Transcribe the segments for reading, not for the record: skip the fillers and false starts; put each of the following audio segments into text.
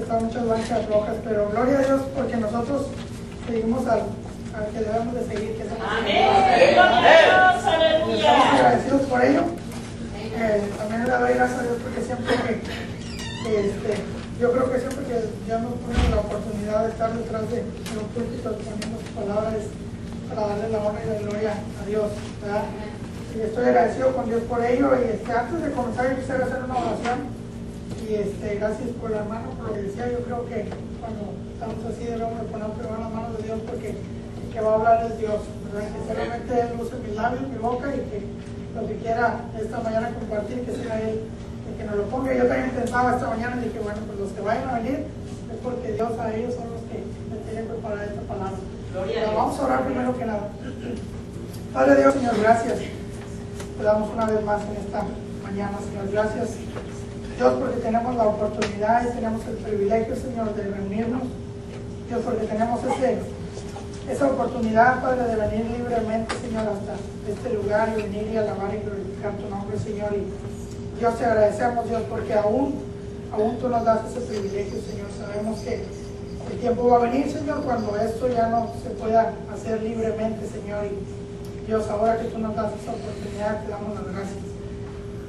están muchas bancas rojas, pero gloria a Dios porque nosotros seguimos al que debemos de seguir, que es el Señor. Estamos agradecidos por ello. También le doy gracias a Dios porque siempre yo creo que siempre que Dios nos pone la oportunidad de estar detrás de los púlpitos poniendo sus palabras para darle la honra y la gloria a Dios, ¿verdad? Y estoy agradecido con Dios por ello. Y antes de comenzar yo quisiera hacer una oración. Y gracias por la mano, por lo que decía. Yo creo que cuando estamos así debemos de poner primero las manos de Dios, porque el que va a hablar es Dios, ¿verdad? Que solamente Él use mis labios, mi boca, y que lo que quiera esta mañana compartir, que sea Él el que nos lo ponga. Yo también pensaba esta mañana y dije, bueno, pues los que vayan a venir es porque Dios a ellos son los que me tienen preparada esta palabra. Pero vamos a orar primero que nada. Padre Dios, Señor, gracias. Te damos una vez más en esta mañana, Señor. Gracias, Dios, porque tenemos la oportunidad y tenemos el privilegio, Señor, de reunirnos. Dios, porque tenemos esa oportunidad, Padre, de venir libremente, Señor, hasta este lugar y venir y alabar y glorificar tu nombre, Señor. Y Dios, te agradecemos, Dios, porque aún tú nos das ese privilegio, Señor. Sabemos que el tiempo va a venir, Señor, cuando esto ya no se pueda hacer libremente, Señor. Y Dios, ahora que tú nos das esa oportunidad, te damos las gracias.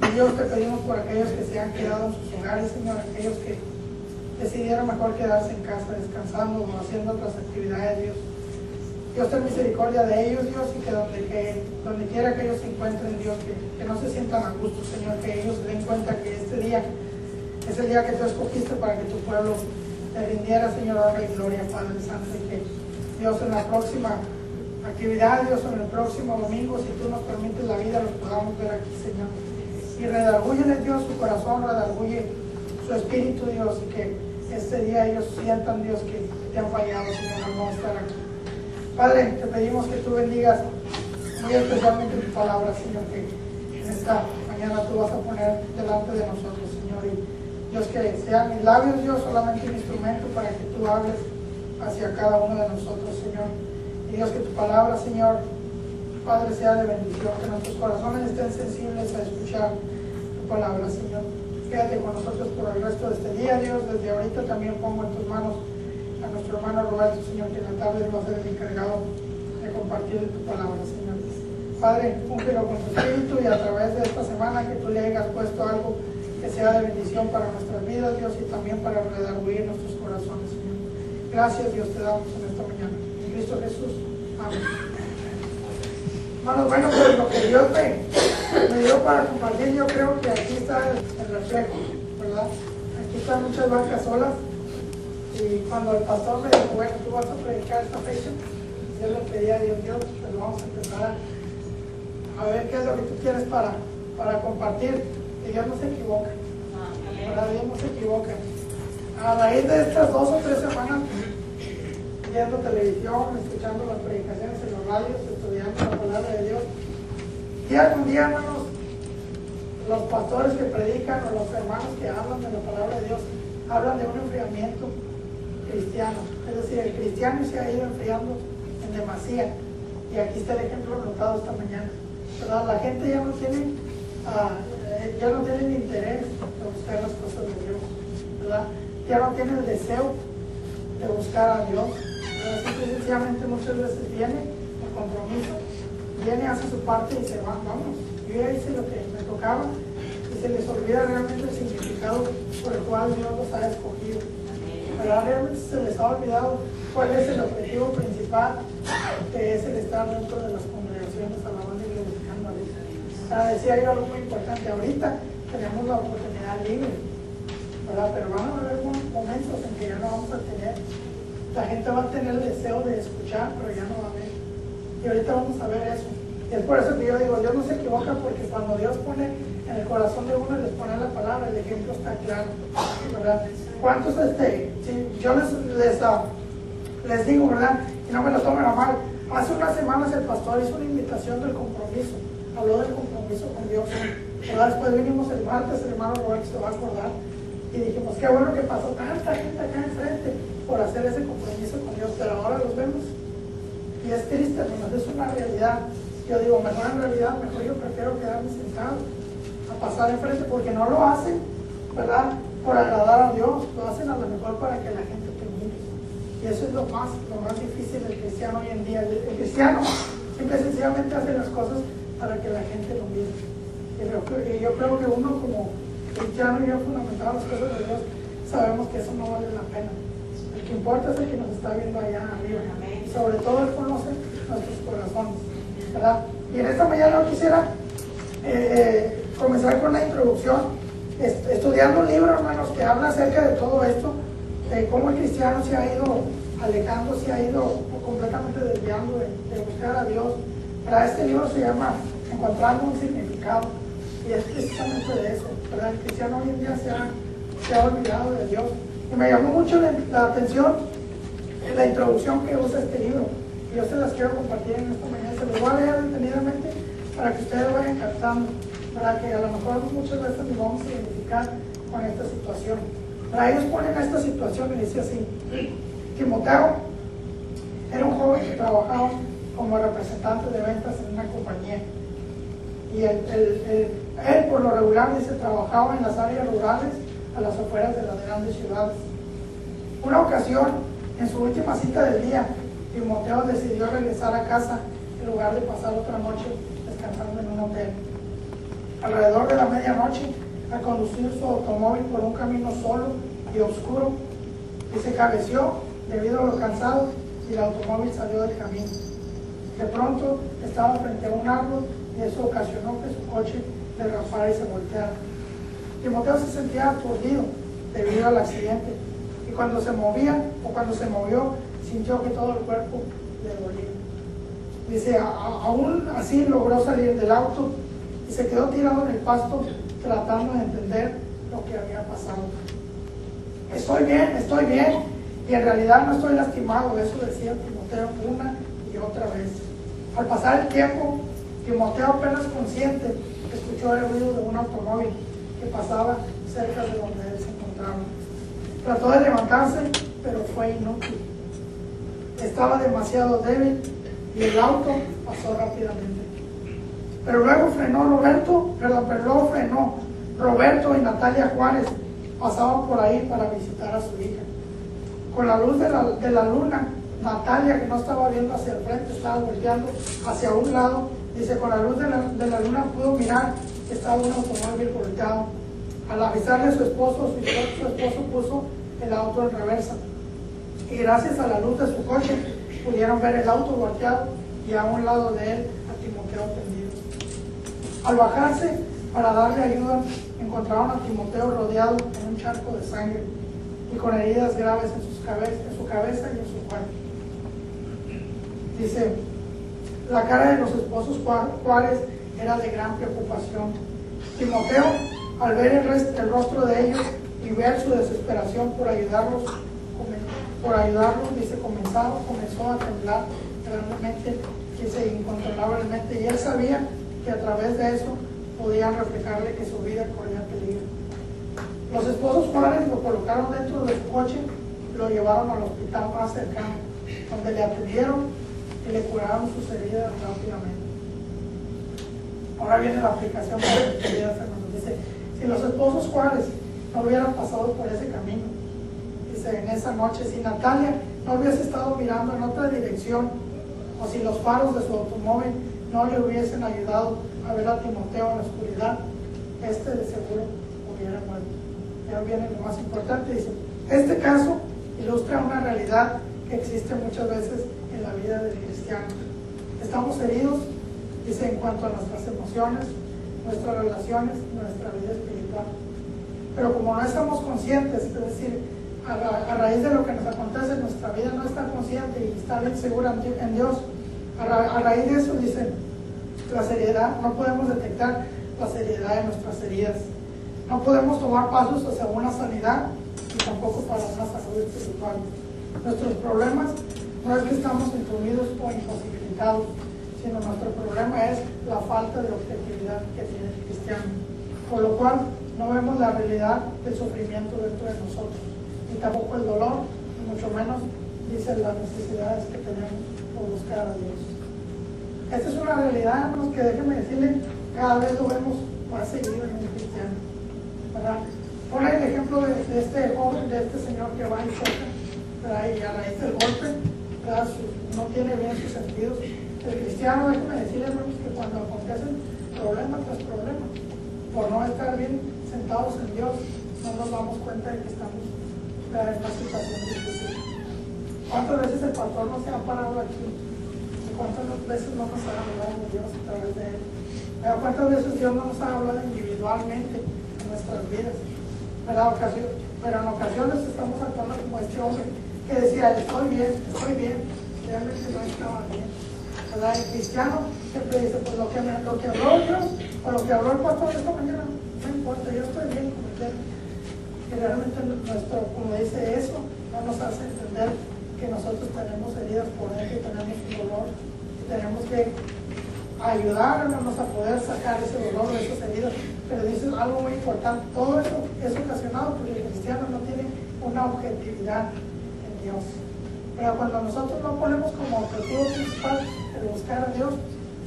Y Dios, te pedimos por aquellos que se han quedado en sus hogares, Señor, aquellos que decidieron mejor quedarse en casa descansando o haciendo otras actividades, Dios. Dios, ten misericordia de ellos, Dios, y que donde quiera que ellos se encuentren, Dios, que no se sientan a gusto, Señor, que ellos se den cuenta que este día es el día que tú escogiste para que tu pueblo te rindiera, Señor, honra y gloria, Padre Santo, y que Dios en la próxima actividad, Dios, en el próximo domingo, si tú nos permites la vida, los podamos ver aquí, Señor. Y redargúyele, Dios, su corazón, redarguye su espíritu, Dios, y que este día ellos sientan, Dios, que te han fallado, Señor, al no estar aquí. Padre, te pedimos que tú bendigas muy especialmente tu palabra, Señor, que en esta mañana tú vas a poner delante de nosotros, Señor. Y Dios, que sean mis labios, Dios, solamente un instrumento para que tú hables hacia cada uno de nosotros, Señor. Y Dios, que tu palabra, Señor, Padre, sea de bendición, que nuestros corazones estén sensibles a escuchar tu palabra, Señor. Quédate con nosotros por el resto de este día, Dios. Desde ahorita también pongo en tus manos a nuestro hermano Roberto, Señor, que en la tarde va a ser el encargado de compartir tu palabra, Señor. Padre, úngelo con tu espíritu y a través de esta semana que tú le hayas puesto algo que sea de bendición para nuestras vidas, Dios, y también para redarguir nuestros corazones, Señor. Gracias, Dios, te damos en esta mañana. En Cristo Jesús. Amén. Hermanos, bueno, pues lo que Dios me dio para compartir, yo creo que aquí está el reflejo, ¿verdad? Aquí están muchas bancas solas. Y cuando el pastor me dijo, bueno, tú vas a predicar esta fecha, yo le pedí a Dios, pues vamos a empezar a ver qué es lo que tú quieres para compartir. Y Dios no se equivoca, ¿verdad? Dios no se equivoca. A raíz de estas 2 o 3 semanas, viendo televisión, escuchando las predicaciones en los radios, estudiando la palabra de Dios, día con día, hermanos, los pastores que predican o los hermanos que hablan de la palabra de Dios hablan de un enfriamiento cristiano. Es decir, el cristiano se ha ido enfriando en demasía. Y aquí está el ejemplo notado esta mañana, ¿verdad? La gente ya no tiene interés de buscar las cosas de Dios, ¿verdad? Ya no tiene el deseo de buscar a Dios. Sencillamente muchas veces viene por compromiso, viene, hace su parte y se va, vamos, yo ya hice lo que me tocaba, y se les olvida realmente el significado por el cual Dios los ha escogido. ¿Verdad? Realmente se les ha olvidado cuál es el objetivo principal, que es el estar dentro de las congregaciones alabando y glorificando a Dios. Decía yo algo muy importante, ahorita tenemos la oportunidad libre, ¿verdad? Pero van a haber momentos en que ya no vamos a tener. La gente va a tener el deseo de escuchar, pero ya no va a ver. Y ahorita vamos a ver eso. Y es por eso que yo digo, Dios no se equivoca, porque cuando Dios pone en el corazón de uno y les pone la palabra, el ejemplo está claro, ¿verdad? ¿Cuántos si yo les digo, ¿verdad? Y no me lo tomen a mal. Hace unas semanas el pastor hizo una invitación del compromiso, habló del compromiso con Dios, ¿verdad? Después vinimos el martes, el hermano Roberto se va a acordar, y dijimos, qué bueno que pasó tanta gente acá enfrente por hacer ese compromiso con Dios, pero ahora los vemos. Y es triste, hermanos, es una realidad. Yo digo, mejor en realidad, mejor yo prefiero quedarme sentado a pasar enfrente, porque no lo hacen, ¿verdad? por agradar a Dios, lo hacen a lo mejor para que la gente te mire. Y eso es lo más difícil del cristiano hoy en día. El cristiano simple y sencillamente hace las cosas para que la gente lo mire. Y yo creo que uno como cristiano y yo fundamentado las cosas de Dios, sabemos que eso no vale la pena. El que importa es el que nos está viendo allá arriba. Y sobre todo Él conoce nuestros corazones, ¿verdad? Y en esta mañana quisiera comenzar con la introducción, estudiando un libro, hermanos, que habla acerca de todo esto, de cómo el cristiano se ha ido alejando, se ha ido completamente desviando de buscar a Dios. ¿Verdad? Este libro se llama Encontrando un significado, y es precisamente de eso, ¿verdad? El cristiano hoy en día se ha olvidado de Dios. Y me llamó mucho la atención en la introducción que usa este libro, y yo se las quiero compartir en esta mañana. Se los voy a leer detenidamente para que ustedes vayan captando, para que a lo mejor muchas veces nos vamos a identificar con esta situación. Para ellos ponen esta situación y dice así: Timoteo era un joven que trabajaba como representante de ventas en una compañía, y él por lo regular dice trabajaba en las áreas rurales a las afueras de las grandes ciudades. Una ocasión, en su última cita del día, Timoteo decidió regresar a casa en lugar de pasar otra noche descansando en un hotel. Alrededor de la medianoche, al conducir su automóvil por un camino solo y oscuro, y se cabeceó debido a lo cansado, y el automóvil salió del camino. De pronto estaba frente a un árbol, y eso ocasionó que su coche derrapara y se volteara. Timoteo se sentía aturdido debido al accidente, y cuando se movió, sintió que todo el cuerpo le dolía. Dice, aún así logró salir del auto y se quedó tirado en el pasto tratando de entender lo que había pasado. Estoy bien, y en realidad no estoy lastimado, eso decía Timoteo una y otra vez. Al pasar el tiempo, Timoteo, apenas consciente, escuchó el ruido de un automóvil que pasaba cerca de donde él se encontraba. Trató de levantarse, pero fue inútil. Estaba demasiado débil y el auto pasó rápidamente. Pero luego frenó Roberto y Natalia Juárez pasaban por ahí para visitar a su hija. Con la luz de la luna, Natalia, que no estaba viendo hacia el frente, estaba volteando hacia un lado. Dice, con la luz de la luna pudo mirar que estaba un automóvil volteado. Al avisarle a su esposo puso el auto en reversa. Y gracias a la luz de su coche, pudieron ver el auto volteado y a un lado de él a Timoteo tendido. Al bajarse para darle ayuda, encontraron a Timoteo rodeado en un charco de sangre y con heridas graves en su cabeza y en su cuerpo. Dice, la cara de los esposos Juárez era de gran preocupación. Timoteo, al ver el rostro de ellos y ver su desesperación por ayudarlos, dice, comenzó a temblar grandemente, incontrolablemente, y él sabía que a través de eso podían reflejarle que su vida corría peligro. Los esposos Juárez lo colocaron dentro de su coche y lo llevaron al hospital más cercano, donde le atendieron y le curaron sus heridas rápidamente. Ahora viene la aplicación de las heridas, hermanos. Dice, si los esposos Juárez no hubieran pasado por ese camino, dice, en esa noche, si Natalia no hubiese estado mirando en otra dirección, o si los faros de su automóvil no le hubiesen ayudado a ver a Timoteo en la oscuridad, de seguro hubiera muerto. Ya viene lo más importante, dice, este caso ilustra una realidad que existe muchas veces en la vida del cristiano. Estamos heridos, dice, en cuanto a nuestras emociones, nuestras relaciones, nuestra vida espiritual. Pero como no estamos conscientes, es decir, a raíz de lo que nos acontece, nuestra vida no está consciente y está bien segura en Dios. A raíz de eso, dice, la seriedad, no podemos detectar la seriedad de nuestras heridas. No podemos tomar pasos hacia una sanidad y tampoco para una salud espiritual. Nuestros problemas no es que estamos intuidos o imposibilitados, sino nuestro problema es la falta de objetividad que tiene el cristiano, por lo cual no vemos la realidad del sufrimiento dentro de nosotros, ni tampoco el dolor, ni mucho menos, dice, las necesidades que tenemos por buscar a Dios. Esta es una realidad, hermanos, que déjenme decirle, cada vez lo vemos más seguido en el cristiano, ¿verdad? Pon el ejemplo de este joven, de este señor que va y choca, ¿verdad? Y a raíz del golpe, ¿verdad? No tiene bien sus sentidos. El cristiano, déjame decirles, hermanos, que cuando acontecen problema tras problema, por no estar bien sentados en Dios, no nos damos cuenta de que estamos, ¿verdad?, en una situación difícil. ¿Cuántas veces el pastor no se ha parado aquí? ¿Cuántas veces no nos ha hablado de Dios a través de él? ¿Cuántas veces Dios no nos ha hablado individualmente en nuestras vidas? Pero en ocasiones estamos actuando como este hombre que decía, estoy bien, realmente no estaba bien. ¿Verdad? El cristiano siempre dice, pues lo que habló Dios o lo que habló el pastor esta mañana, no importa, yo estoy bien como quiera. Y realmente como dice eso, no nos hace entender que nosotros tenemos heridas por dentro y tenemos un dolor, y tenemos que ayudarnos a poder sacar ese dolor de esas heridas. Pero dice algo muy importante, todo eso es ocasionado porque el cristiano no tiene una objetividad en Dios. Pero cuando nosotros no ponemos como objetivo principal el buscar a Dios,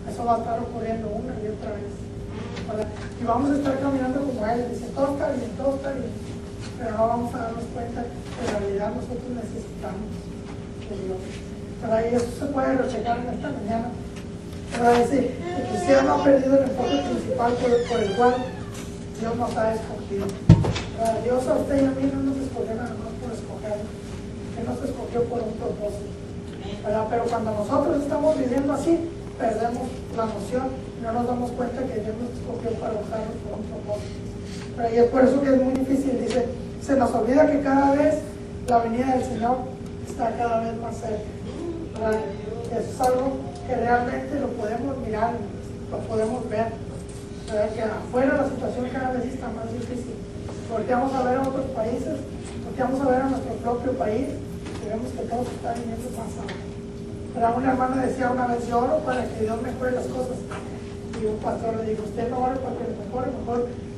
eso va a estar ocurriendo una y otra vez, ¿verdad? Y vamos a estar caminando como Él, dice, todo está bien, pero no vamos a darnos cuenta que en realidad nosotros necesitamos de Dios. ¿Verdad? Y eso se puede rechecar en esta mañana. ¿Verdad? Dice, el cristiano ha perdido el enfoque principal por el cual Dios nos ha escogido. ¿Verdad? Dios a usted y a mí no nos escogió nada más por escoger. Él nos escogió por un propósito. ¿Verdad? Pero cuando nosotros estamos viviendo así, perdemos la noción y no nos damos cuenta que Dios nos escogió para usarnos por un propósito. ¿Verdad? Y es por eso que es muy difícil. Dice, se nos olvida que cada vez la venida del Señor está cada vez más cerca. ¿Verdad? Eso es algo que realmente lo podemos mirar, lo podemos ver. ¿Verdad? Que afuera la situación cada vez está más difícil. Volteamos a ver a otros países, volteamos a ver a nuestro propio país y vemos que todo se está viniendo más abajo. Pero una hermana decía una vez, yo oro para que Dios mejore las cosas. Y un pastor le dijo, usted no ore para que mejor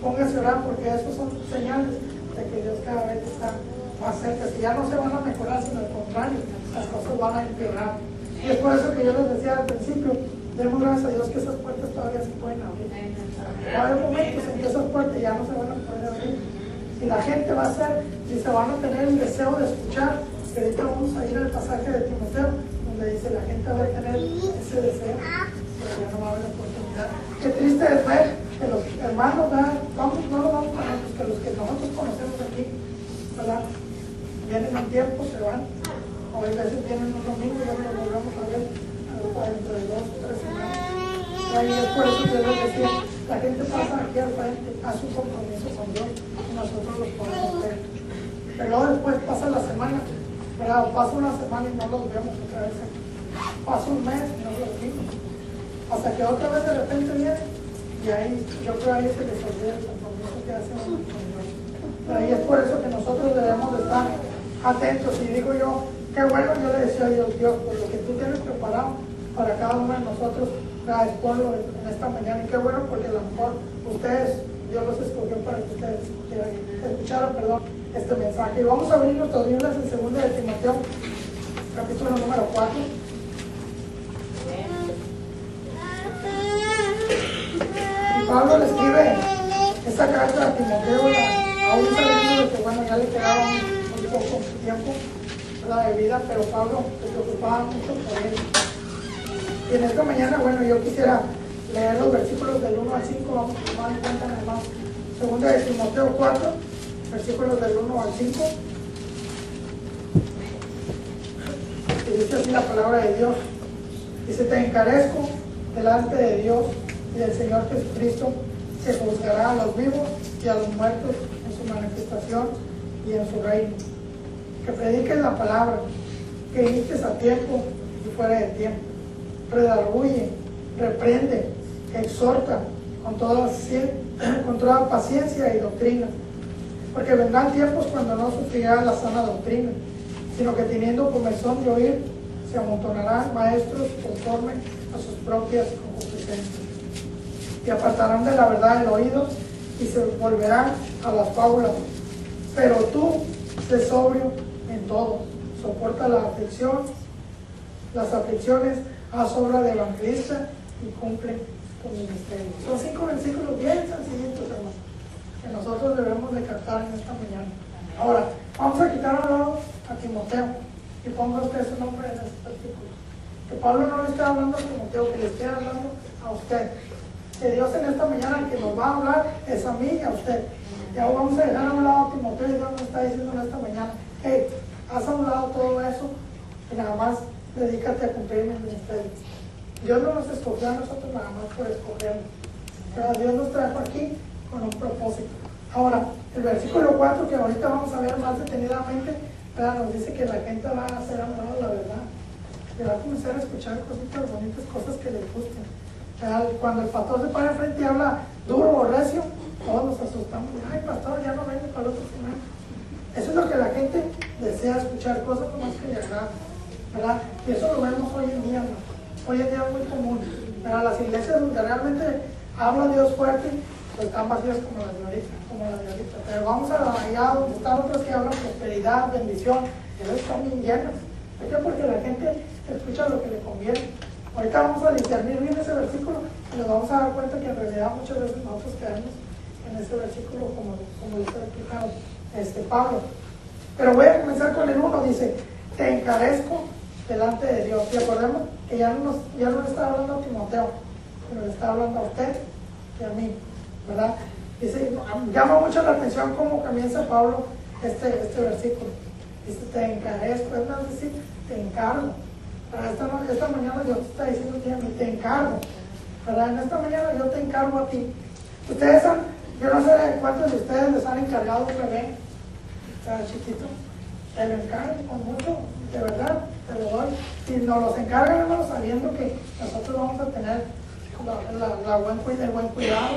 póngase a orar, porque esos son señales de que Dios cada vez está más cerca. Si ya no se van a mejorar, sino al contrario, las cosas van a empeorar. Y es por eso que yo les decía al principio, demos gracias a Dios que esas puertas todavía se pueden abrir. Va a haber momentos en que esas puertas ya no se van a poder abrir. Y la gente va a ser, y se van a tener el deseo de escuchar. Y ahorita vamos a ir al pasaje de Timoteo, donde dice, la gente va a tener ese deseo, pero ya no va a haber oportunidad. Qué triste es ver que los hermanos, no lo vamos a ver, que los que nosotros conocemos aquí, ¿verdad?, vienen un tiempo, se van. O a veces vienen un domingo y ya no los volvemos a ver dentro de 2 o 3 semanas. Y es por eso que yo les decía, la gente pasa aquí al frente, hace un compromiso con Dios y nosotros los podemos ver. Pero luego después pasa la semana, ¿verdad? O pasa una semana y no los vemos otra vez aquí. Pasa un mes y no los vimos. Hasta que otra vez de repente vienen y ahí, yo creo ahí se les olvida el compromiso que hacemos con Dios. Pero ahí es por eso que nosotros debemos de estar atentos. Y digo yo, qué bueno, yo le decía a Dios, por lo que tú tienes preparado para cada uno de nosotros, exponlo en esta mañana. Y qué bueno, porque a lo mejor ustedes, Dios los escogió para que ustedes escucharan, este mensaje. Y vamos a abrir nuestras Biblias en 2 de Timoteo, capítulo número 4. Y Pablo le escribe esta carta a Timoteo, aún sabiendo de que, bueno, ya le quedaba muy poco tiempo de vida, pero Pablo se preocupaba mucho por él. Y en esta mañana, bueno, yo quisiera leer los versículos del 1 al 5, vamos a tomar en cuenta nada más. 2 de Timoteo 4, versículos del 1 al 5. Y dice así la palabra de Dios. Dice, te encarezco delante de Dios y del Señor Jesucristo, que juzgará a los vivos y a los muertos en su manifestación y en su reino. Que prediques la palabra, que instes a tiempo y fuera de tiempo. Redarguye, reprende, exhorta con toda paciencia y doctrina. Porque vendrán tiempos cuando no sufrirá la sana doctrina, sino que teniendo comezón de oír, se amontonarán maestros conforme a sus propias concupiscencias. Y apartarán de la verdad el oído y se volverán a las fábulas. Pero tú, sé sobrio en todo, soporta las aflicciones, haz obra de evangelista y cumple con el ministerio. Son 5 versículos bien sencillitos, hermanos, que nosotros debemos de captar en esta mañana. Ahora, vamos a quitar a un lado a Timoteo y ponga usted su nombre en este artículo. Que Pablo no le esté hablando a Timoteo, que le esté hablando a usted. Que Dios en esta mañana el que nos va a hablar es a mí y a usted. Y ahora vamos a dejar a un lado a Timoteo y Dios nos está diciendo en esta mañana, hey, haz a un lado todo eso y nada más dedícate a cumplir mi ministerio. Dios no nos escogió a nosotros nada más por escogernos, pero Dios nos trajo aquí con un propósito. Ahora, el versículo 4 que ahorita vamos a ver más detenidamente, ¿verdad? Nos dice que la gente va a ser amada la verdad, que va a comenzar a escuchar cositas bonitas, cosas que les gusten. Cuando el pastor se para enfrente y habla duro o recio, todos nos asustamos. Ay, pastor, ya no vengo para el otro semana. Eso es lo que la gente desea escuchar, cosas más que le agradan, ¿verdad? Y eso lo vemos hoy en día, ¿no? Hoy en día es muy común. Pero las iglesias donde realmente habla Dios fuerte, pues están vacías como las de ahorita. Pero vamos allá donde están otras que hablan prosperidad, bendición, esas están bien llenas. ¿Por qué? Porque la gente escucha lo que le conviene. Ahorita vamos a discernir bien ese versículo y nos vamos a dar cuenta que en realidad muchas veces nosotros quedamos en ese versículo como lo está explicando Pablo. Pero voy a comenzar con el 1, dice, te encarezco delante de Dios. Y recordemos que ya no le está hablando a Timoteo, pero le está hablando a usted y a mí, ¿verdad? Dice, llama mucho la atención cómo comienza Pablo este versículo. Dice, te encarezco, es más decir, te encargo. Esta mañana Dios te está diciendo que te encargo, ¿verdad? En esta mañana yo te encargo a ti. Ustedes yo no sé cuántos de ustedes les han encargado un bebé, chiquito. Te lo encargo con mucho, de verdad, te lo doy. Y nos los encargan, hermano, sabiendo que nosotros vamos a tener el buen cuidado,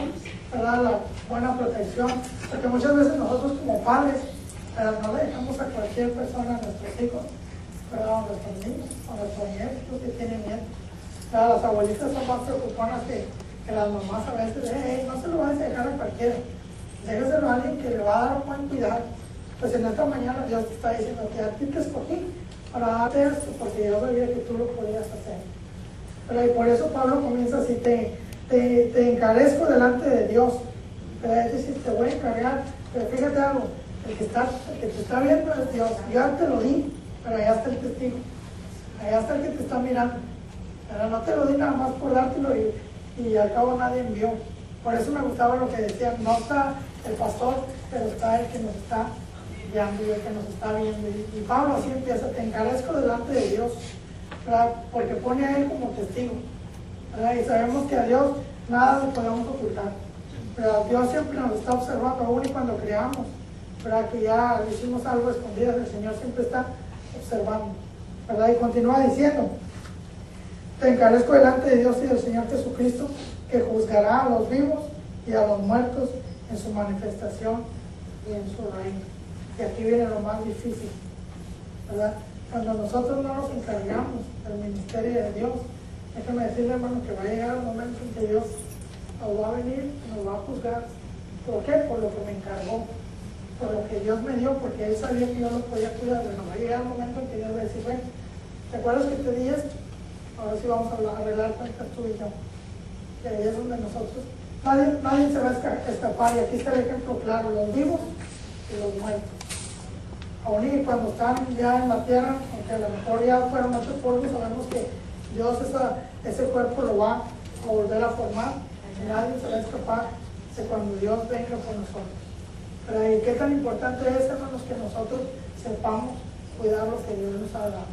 ¿verdad? La buena protección. Porque muchas veces nosotros como padres, no le dejamos a cualquier persona, a nuestros hijos, ¿verdad? A nuestros niños, a nuestros nietos que tienen miedo. Las abuelitas son más preocupadas que las mamás a veces. No se lo vas a dejar a cualquiera, déjeselo a alguien que le va a dar un buen cuidado. Pues en esta mañana Dios te está diciendo que a ti te escogí para darte esto, porque yo sabía que tú lo podías hacer. Pero y por eso Pablo comienza así, te encarezco delante de Dios. Pero es decir, te voy a encargar, pero fíjate algo, el que te está viendo es Dios. Yo ya te lo di, pero allá está el testigo, allá está el que te está mirando. Pero no te lo di nada más por dártelo y al cabo nadie envió. Por eso me gustaba lo que decían, no está el pastor, pero está el que nos está guiando y el que nos está viendo. Y Pablo así empieza, te encarezco delante de Dios, ¿verdad? Porque pone a él como testigo, ¿verdad? Y sabemos que a Dios nada le podemos ocultar, pero Dios siempre nos está observando, aún y cuando creamos, ¿verdad? Que ya hicimos algo escondido, el Señor siempre está observando, ¿verdad? Y continúa diciendo, te encarezco delante de Dios y del Señor Jesucristo, que juzgará a los vivos y a los muertos en su manifestación y en su reino. Y aquí viene lo más difícil, ¿verdad? Cuando nosotros no nos encargamos del ministerio de Dios, déjame decirle, hermano, que va a llegar el momento en que Dios nos va a venir y nos va a juzgar. ¿Por qué? Por lo que me encargó, por lo que Dios me dio, porque Él sabía que yo lo podía cuidar. Bueno, va a llegar el momento en que Dios va a decir, bueno, ¿te acuerdas que te di esto? Ahora sí vamos a arreglar cuentas tú y yo. Y ahí es donde nosotros, nadie se va a escapar. Y aquí está el ejemplo claro, los vivos y los muertos. Aún y cuando están ya en la tierra, aunque a lo mejor ya fueron muchos polvos, sabemos que Dios ese cuerpo lo va a volver a formar. Y nadie se va a escapar de cuando Dios venga por nosotros. Pero ¿y qué tan importante es, hermanos, que nosotros sepamos cuidar lo que Dios nos ha dado?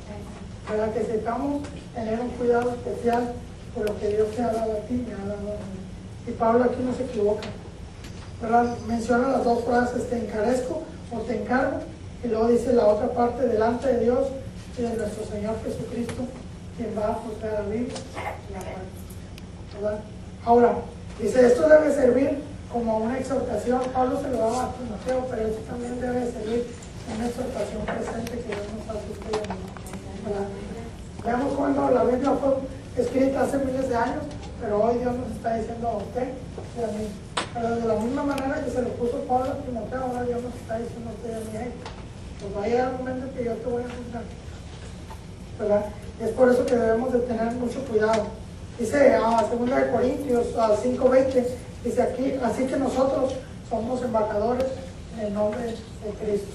Para que sepamos tener un cuidado especial por lo que Dios te ha dado a ti y me ha dado a mí. Y Pablo aquí no se equivoca, ¿verdad? Menciona las dos frases, te encarezco o te encargo, y luego dice la otra parte, delante de Dios y de nuestro Señor Jesucristo, quien va a juzgar a vivos y a muertos, ¿verdad? Ahora, dice, esto debe servir como una exhortación. Pablo se lo daba a Timoteo, pero esto también debe servir una exhortación presente que Dios nos hace a usted y a mí, ¿verdad? Veamos cuando la Biblia fue escrita hace miles de años, pero hoy Dios nos está diciendo a usted y a mí. Pero de la misma manera que se lo puso Pablo a Timoteo, ahora Dios nos está diciendo a usted y a mí, hey, pues va a llegar el momento en que yo te voy a juzgar, ¿verdad? Y es por eso que debemos de tener mucho cuidado. Dice a 2 Corintios 5:20, dice aquí, así que nosotros somos embajadores en el nombre de Cristo.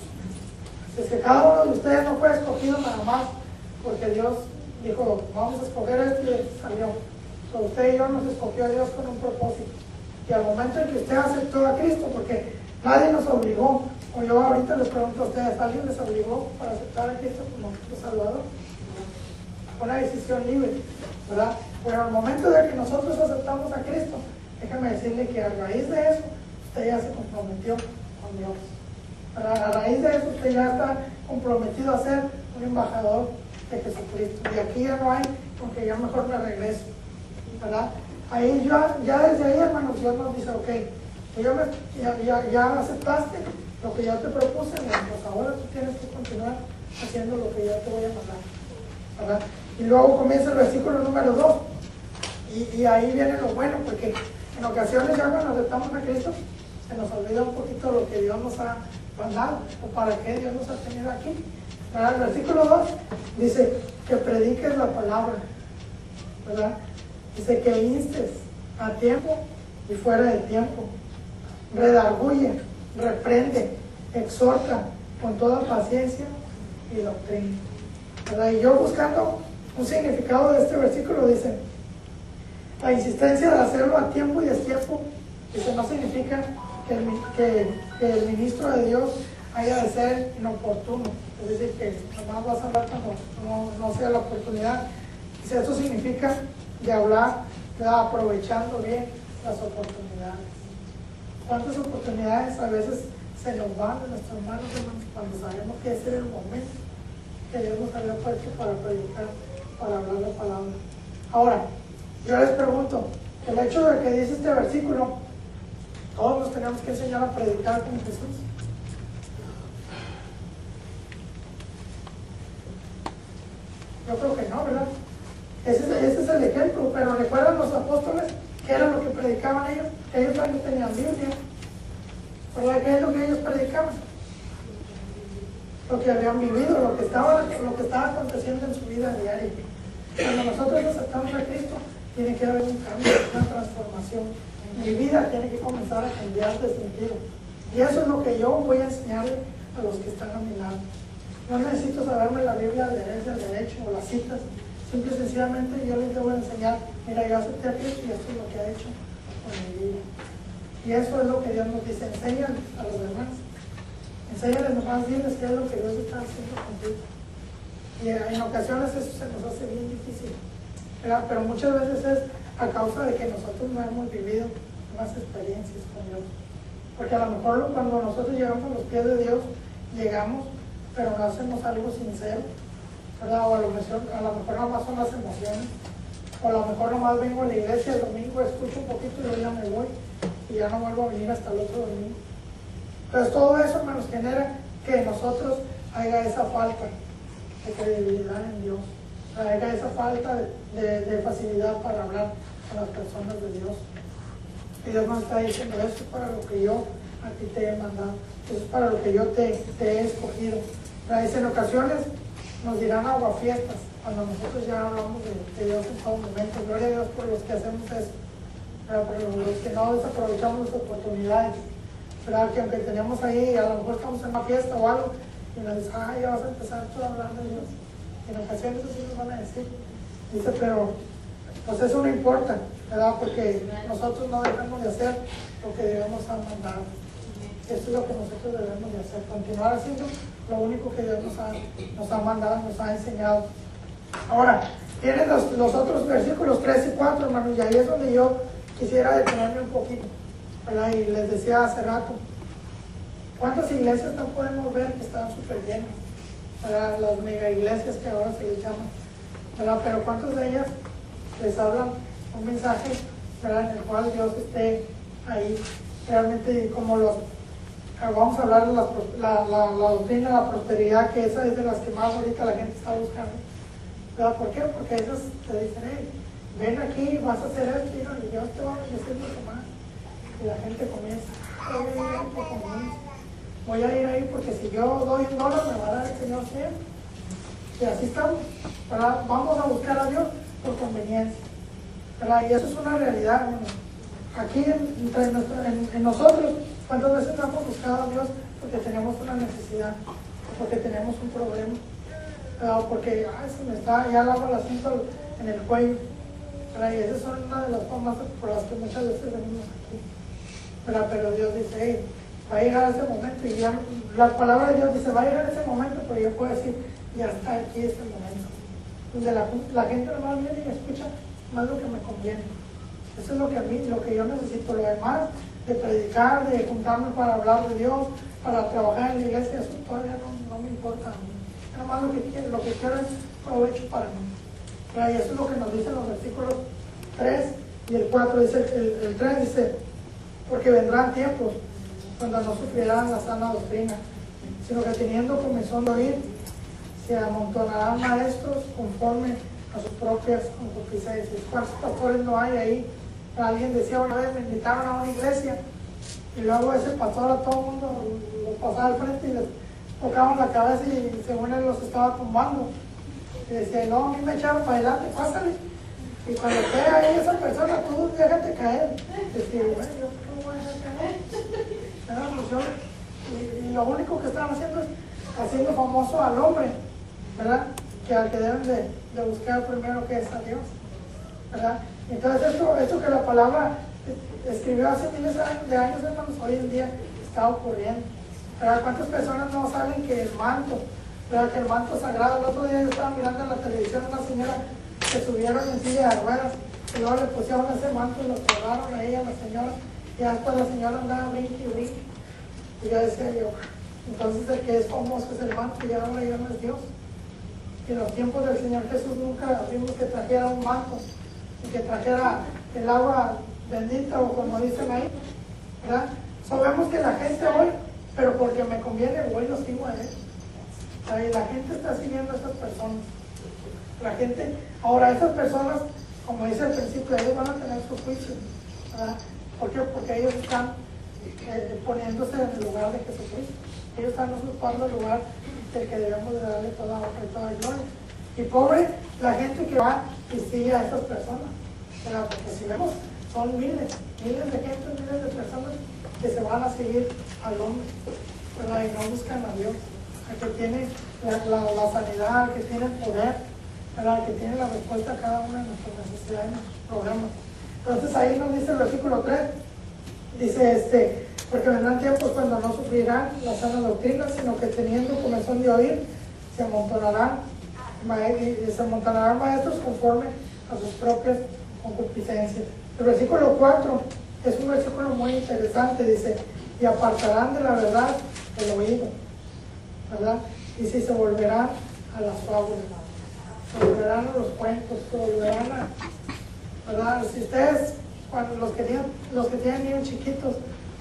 Es que cada uno de ustedes no fue escogido nada más porque Dios dijo, vamos a escoger esto y salió. Pero usted y yo nos escogió a Dios con un propósito. Y al momento en que usted aceptó a Cristo, porque nadie nos obligó, o yo ahorita les pregunto a ustedes, ¿alguien les obligó para aceptar a Cristo como su Salvador? Una decisión libre, ¿verdad? Pero al momento de que nosotros aceptamos a Cristo, déjame decirle que a raíz de eso, usted ya se comprometió con Dios. ¿Verdad? A raíz de eso, usted ya está comprometido a ser un embajador de Jesucristo. Y aquí ya no hay, porque ya mejor me regreso, ¿verdad? Ahí ya desde ahí, hermanos, Dios nos dice, ok, ya aceptaste lo que yo te propuse, pues ahora tú tienes que continuar haciendo lo que yo te voy a mandar, ¿verdad? Y luego comienza el versículo número 2, y ahí viene lo bueno, porque en ocasiones ya cuando aceptamos a Cristo, se nos olvida un poquito lo que Dios nos ha mandado, o para qué Dios nos ha tenido aquí, ¿verdad? El versículo 2 dice que prediques la palabra, ¿verdad? Dice que instes a tiempo y fuera de tiempo, redarguye, reprende, exhorta con toda paciencia y doctrina, ¿verdad? Y yo buscando un significado de este versículo dice, la insistencia de hacerlo a tiempo y destiempo, dice, no significa que el ministro de Dios haya de ser inoportuno, es decir, que nomás vas a hablar cuando no sea la oportunidad. Dice, eso significa de hablar, aprovechando bien las oportunidades. ¿Cuántas oportunidades a veces se nos van de nuestras manos, hermanos, cuando sabemos que ese era el momento que Dios nos había puesto para predicar, para hablar la palabra? Ahora, yo les pregunto, el hecho de que dice este versículo, todos nos tenemos que enseñar a predicar como Jesús. Yo creo que no, ¿verdad? Ese es el ejemplo, pero recuerdan los apóstoles, ¿qué era lo que predicaban ellos? Ellos también tenían Biblia, ¿verdad? ¿Qué es lo que ellos predicaban? Lo que habían vivido, lo que estaba aconteciendo en su vida diaria. Cuando nosotros aceptamos a Cristo, tiene que haber un cambio, una transformación. Mi vida tiene que comenzar a cambiar de sentido. Y eso es lo que yo voy a enseñarle a los que están a mi lado. No necesito saberme la Biblia al derecho o las citas. Simple y sencillamente yo les debo enseñar, mira, yo acepté a Cristo y esto es lo que ha hecho con mi vida. Y eso es lo que Dios nos dice, enséñales a los demás. Enséñales nomás, diles qué es lo que Dios está haciendo contigo. Y en ocasiones eso se nos hace bien difícil, ¿verdad? Pero muchas veces es a causa de que nosotros no hemos vivido unas experiencias con Dios. Porque a lo mejor cuando nosotros llegamos a los pies de Dios, llegamos, pero no hacemos algo sincero, ¿verdad? O a lo mejor nomás son las emociones, o a lo mejor nomás vengo a la iglesia el domingo, escucho un poquito y luego ya me voy, y ya no vuelvo a venir hasta el otro domingo. Entonces todo eso, hermanos, genera que nosotros haya esa falta de credibilidad en Dios, haya esa falta de facilidad para hablar con las personas de Dios. Y Dios nos está diciendo, esto es para lo que yo a ti te he mandado, eso es para lo que yo te he escogido. Dice, en ocasiones nos dirán aguafiestas cuando nosotros ya hablamos de Dios en todo momento. Gloria a Dios por los que hacemos eso, pero por los que no desaprovechamos las oportunidades, ¿verdad? Que aunque tenemos ahí, a lo mejor estamos en una fiesta o algo, y nos dicen, ya vas a empezar tú a hablar de Dios. Y en ocasiones así nos van a decir. Dice, pero pues eso no importa, ¿verdad? Porque nosotros no dejamos de hacer lo que Dios nos ha mandado. Esto es lo que nosotros debemos de hacer, continuar haciendo lo único que Dios nos ha mandado, nos ha enseñado. Ahora, tienen los otros versículos 3 y 4, hermanos, y ahí es donde yo quisiera detenerme un poquito, ¿verdad? Y les decía hace rato, ¿cuántas iglesias no podemos ver que están súper llenas? ¿Verdad? Las mega iglesias que ahora se les llaman, ¿verdad? Pero ¿cuántas de ellas les hablan un mensaje, ¿verdad? En el cual Dios esté ahí? Realmente, como vamos a hablar de la doctrina de la prosperidad, que esa es de las que más ahorita la gente está buscando, ¿verdad? ¿Por qué? Porque esas te dicen, hey, ven aquí, vas a hacer esto, y Dios te va a bendecir mucho más. Y la gente comienza, voy a ir ahí porque si yo doy $1 me va a dar el Señor 100. Y así estamos, ¿verdad? Vamos a buscar a Dios por conveniencia, ¿verdad? Y eso es una realidad, hermano. aquí en nosotros, ¿cuántas veces no hemos buscado a Dios porque tenemos una necesidad, porque tenemos un problema? Porque se me está, ya hago el asunto en el cuello, ¿verdad? Y esas son una de las formas por las que muchas veces venimos aquí, ¿verdad? Pero Dios dice, hey, va a llegar ese momento, y ya la palabra de Dios dice, va a llegar ese momento, pero yo puedo decir, ya está aquí este momento, donde la gente nomás viene y escucha más lo que me conviene. Eso es lo que a mí, lo que yo necesito. Lo demás, de predicar, de juntarme para hablar de Dios, para trabajar en la iglesia, eso todavía no me importa a mí. Nada más lo que quiero es provecho para mí. Y eso es lo que nos dicen los versículos 3 y el 4. Dice, el 3 dice, porque vendrán tiempos cuando no sufrirán la sana doctrina, sino que teniendo comezón de oír, se amontonarán maestros conforme a sus propias concupiscencias. ¿Cuántos pastores no hay ahí? Alguien decía una vez, me invitaron a una iglesia y luego ese pastor a todo el mundo los pasaba al frente y les tocaban la cabeza y según él los estaba tumbando. Y decía, no, a mí me echaron para adelante, pásale. Y cuando queda ahí esa persona, tú déjate caer. Decía, bueno, yo no voy a caer. Y lo único que estaban haciendo es haciendo famoso al hombre, ¿verdad? Que al que deben de buscar primero, que es a Dios, ¿verdad? Entonces esto que la palabra escribió hace miles de años, hermanos, hoy en día está ocurriendo, ¿verdad? ¿Cuántas personas no saben que el manto, ¿verdad? Que el manto sagrado? El otro día yo estaba mirando en la televisión una señora que subieron en silla de ruedas y luego le pusieron ese manto y lo colgaron ahí a la señora, y después la señora andaba brinque y brinque. Y yo decía yo, entonces el que es famoso es el manto, y ahora ya no es Dios. Y en los tiempos del Señor Jesús nunca vimos que trajera un manto y que trajera el agua bendita, o como dicen ahí, ¿verdad? Sabemos que la gente hoy, pero porque me conviene, voy y lo sigo a él. Y la gente está siguiendo a esas personas. La gente, ahora esas personas, como dice al principio, ellos van a tener su juicio, ¿verdad? ¿Por qué? Porque ellos están poniéndose en el lugar de Jesucristo. Ellos están ocupando el lugar del que debemos de darle toda honra y toda gloria. Y pobre la gente que va y sigue a esas personas, ¿verdad? Porque si vemos, son miles de gente, miles de personas que se van a seguir al hombre, ¿verdad? Y no buscan a Dios, al que tiene la sanidad, al que tiene el poder, ¿verdad? Al que tiene la respuesta a cada una de nuestras necesidades, de nuestros problemas. Entonces ahí nos dice el versículo 3, dice porque vendrán tiempos cuando no sufrirán la sana doctrina, sino que teniendo comezón de oír, se amontonarán maestros conforme a sus propias concupiscencias. El versículo 4 es un versículo muy interesante, dice, y apartarán de la verdad el oído, ¿verdad? Y si se volverán a las fábulas, se volverán a los cuentos, se volverán a, ¿verdad? Si ustedes, cuando los que tienen niños chiquitos,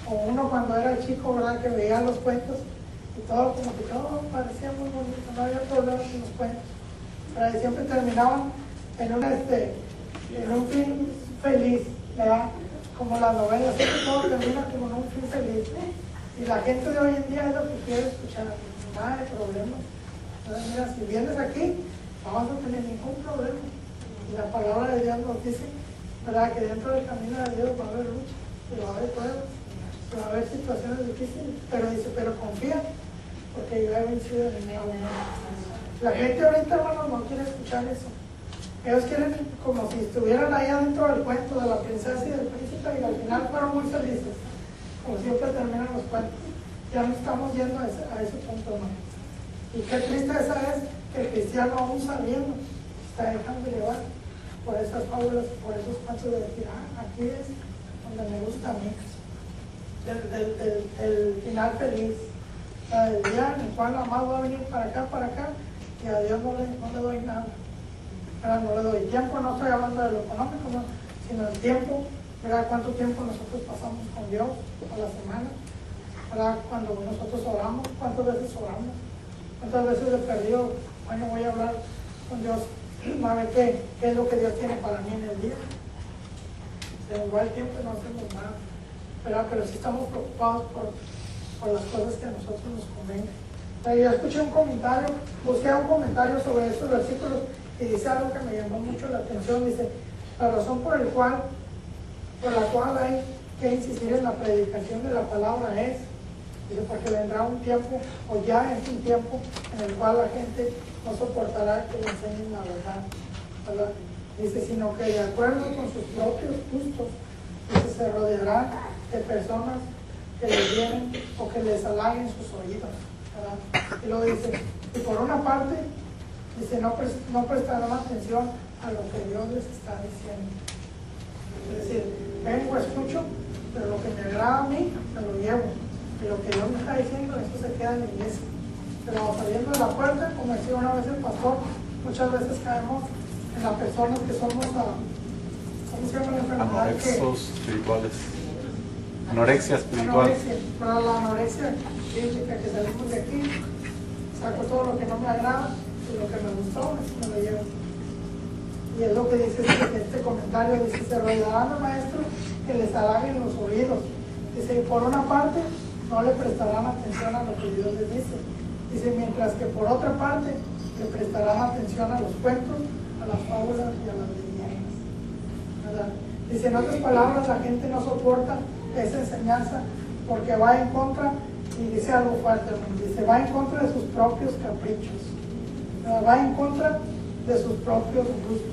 o uno cuando era chico, ¿verdad? Que veía los cuentos y todo como que todo parecía muy bonito, no había problemas en los cuentos, ¿verdad? Y siempre terminaban en un fin feliz, ¿verdad? Como las novelas, siempre todo termina como en un fin feliz. Y la gente de hoy en día es lo que quiere escuchar, nada de problemas. Entonces, mira, si vienes aquí, no vas a tener ningún problema. Y la palabra de Dios nos dice, ¿verdad? Que dentro del camino de Dios va a haber lucha, y va a haber pruebas, y va a haber situaciones difíciles, pero dice, pero confía, porque yo he vencido el enemigo. La gente ahorita, hermanos, no quiere escuchar eso. Ellos quieren como si estuvieran ahí adentro del cuento de la princesa y del príncipe, y al final fueron muy felices, como siempre terminan los cuentos. Ya no estamos yendo a ese punto, hermano. Y qué tristeza es que el cristiano, aún sabiendo, está dejando llevar por esas fábulas, por esos cuentos de decir, aquí es donde me gusta a mí, del final feliz, del día en el cual la más va a venir para acá, y a Dios no le doy nada. No le doy tiempo, no estoy hablando de lo económico, no, sino el tiempo, ¿verdad? Cuánto tiempo nosotros pasamos con Dios a la semana, ¿verdad? Cuando nosotros oramos, cuántas veces oramos, cuántas veces he perdido, bueno, voy a hablar con Dios, a ver qué es lo que Dios tiene para mí en el día. Se nos va el tiempo y no hacemos nada, ¿verdad? Pero sí estamos preocupados por las cosas que a nosotros nos convengan. Yo escuché un comentario, busqué un comentario sobre estos versículos y dice algo que me llamó mucho la atención. Dice, la razón por la cual por la cual hay que insistir en la predicación de la palabra es, dice, porque vendrá un tiempo, o ya es un tiempo, en el cual la gente no soportará que le enseñen la verdad, ¿verdad? Dice, sino que de acuerdo con sus propios gustos, dice, se rodearán de personas que les vienen o que les halaguen sus oídos, ¿verdad? Y luego dice, y por una parte, dice, no prestarán atención a lo que Dios les está diciendo. Es decir, vengo, escucho, pero lo que me agrada a mí, me lo llevo. Y lo que Dios me está diciendo, eso se queda en la iglesia. Pero saliendo de la puerta, como decía una vez el pastor, muchas veces caemos en las personas que somos, ¿cómo se llama la enfermedad? Anorexos espirituales. Anorexia espiritual. Para la anorexia bíblica, que salimos de aquí, saco todo lo que no me agrada y lo que me gustó, eso me lo llevo. Y es lo que dice este comentario, dice, se rodearán al maestro que les halaguen los oídos. Dice, y por una parte, no le prestarán atención a lo que Dios les dice. Dice, mientras que por otra parte, le prestarán atención a los cuentos, a las fábulas y a las leyendas, ¿verdad? Dice, en otras palabras, la gente no soporta esa enseñanza porque va en contra, y dice algo fuerte, dice, va en contra de sus propios caprichos, ¿verdad? Va en contra de sus propios gustos,